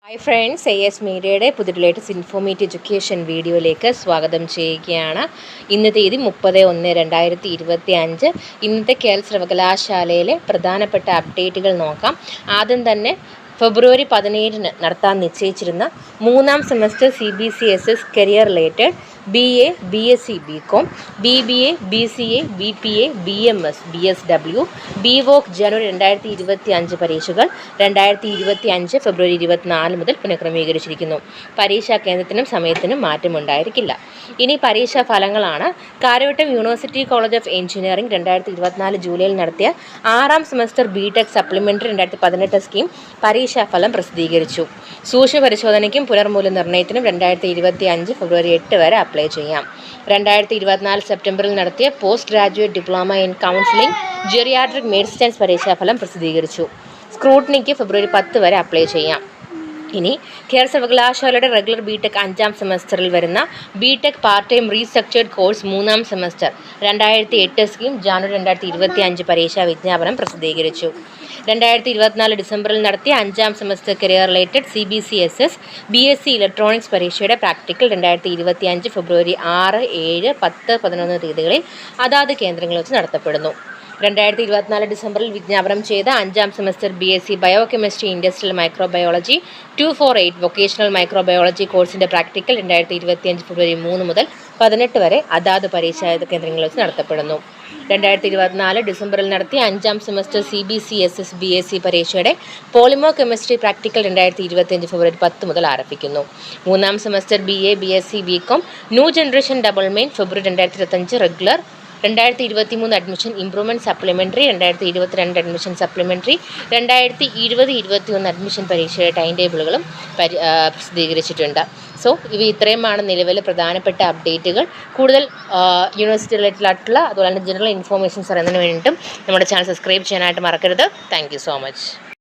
Hi friends, AS മീഡിയയുടെ പുതിയ latest informative education വീഡിയോയിലേക്ക് സ്വാഗതം ചെയ്യുകയാണ്. ഇന്ന് തീയതി 30/1/2025. ഇന്നത്തെ കേരള സർവകലാശാലയിലെ പ്രധാനപ്പെട്ട അപ്ഡേറ്റുകൾ നോക്കാം. ആദ്യം തന്നെ ഫെബ്രുവരി 17 നടത്താൻ നിശ്ചയിച്ചിരുന്ന 3ാം semester CBCSS career related BA, BSc, BCom, BBA, BCA, BPA, BMS, BSW, BVOC ജനുവരി 2025 പരീക്ഷകൾ 2025 ഫെബ്രുവരി 24 മുതൽ പുനഃക്രമീകരിച്ചിരിക്കുന്നു. പരീക്ഷാ കേന്ദ്രത്തിനും സമയത്തിനും മാറ്റമുണ്ടായിരിക്കില്ല. ഇനി പരീക്ഷാ ഫലങ്ങളാണ്. Karyavattom university college of engineering 2024 ജൂലൈയിൽ നടത്തിയ 6ാം സെമസ്റ്റർ BTech സപ്ലിമെൻ്ററി 2018 സ്കീം പരീക്ഷാഫലം പ്രസിദ്ധീകരിച്ചു. സൂക്ഷ്മ പരിശോധനയ്ക്കും പുനർമൂല്യനിർണ്ണയത്തിനും 2025 ഫെബ്രുവരി 8 വരെ അപ്ലൈ ചെയ്യാം. 2024 സെപ്റ്റംബറിൽ നടത്തിയ post graduate diploma in counselling geriatric medicines പരീക്ഷാഫലം പ്രസിദ്ധീകരിച്ചു. സ്ക്രൂട്ടനിക്ക് ഫെബ്രുവരി 10 വരെ അപ്ലൈ ചെയ്യാം. ഇനി കേരള സർവകലാശാലയുടെ റെഗുലർ BTech 5ാം സെമസ്റ്ററിൽ വരുന്ന BTech part time restructured course 3ാം semester 2008 scheme January 2025 പരീക്ഷാ വിജ്ഞാപനം പ്രസിദ്ധീകരിച്ചു. 2024 ഡിസംബറിൽ നടത്തിയ 5ാം semester career related CBCSS BSc electronics പരീക്ഷയുടെ പ്രാക്ടിക്കൽ 2025 ഫെബ്രുവരി 6, 7, 10, 11 തീയതികളിൽ അതാത് കേന്ദ്രങ്ങളിൽ വെച്ച് നടത്തപ്പെടുന്നു. 2024 ഡിസംബറിൽ വിജ്ഞാപനം ചെയ്ത 5ാം semester BSc biochemistry industrial microbiology 248 vocational microbiology കോഴ്സിൻ്റെ പ്രാക്ടിക്കൽ 2025 ഫെബ്രുവരി 3 മുതൽ 18 വരെ അതാത് പരീക്ഷാ കേന്ദ്രങ്ങളിൽ വെച്ച് നടത്തപ്പെടുന്നു. 2024 ഡിസംബറിൽ നടത്തിയ 5ാം സെമസ്റ്റർ CBCSS BSc പരീക്ഷയുടെ പോളിമർ കെമിസ്ട്രി പ്രാക്ടിക്കൽ 2025 ഫെബ്രുവരി 10 മുതൽ ആരംഭിക്കുന്നു. 3ാം semester BA, BSc, BCom new generation double main ഫെബ്രുവരി 2025 regular, 2023 admission improvement supplementary, 2022 admission supplementary, 2020-21 admission പരീക്ഷയുടെ ടൈം ടേബിളുകളും പ്രസിദ്ധീകരിച്ചിട്ടുണ്ട്. സോ ഇത്രയുമാണ് നിലവിൽ പ്രധാനപ്പെട്ട അപ്ഡേറ്റുകൾ. കൂടുതൽ യൂണിവേഴ്സിറ്റി റിലേറ്റഡ് ആയിട്ടുള്ള അതുപോലെ തന്നെ ജനറൽ ഇൻഫോർമേഷൻസ് അറിയുന്നതിന് വേണ്ടിയിട്ടും നമ്മുടെ ചാനൽ സബ്സ്ക്രൈബ് ചെയ്യാനായിട്ട് മറക്കരുത്. Thank you so much.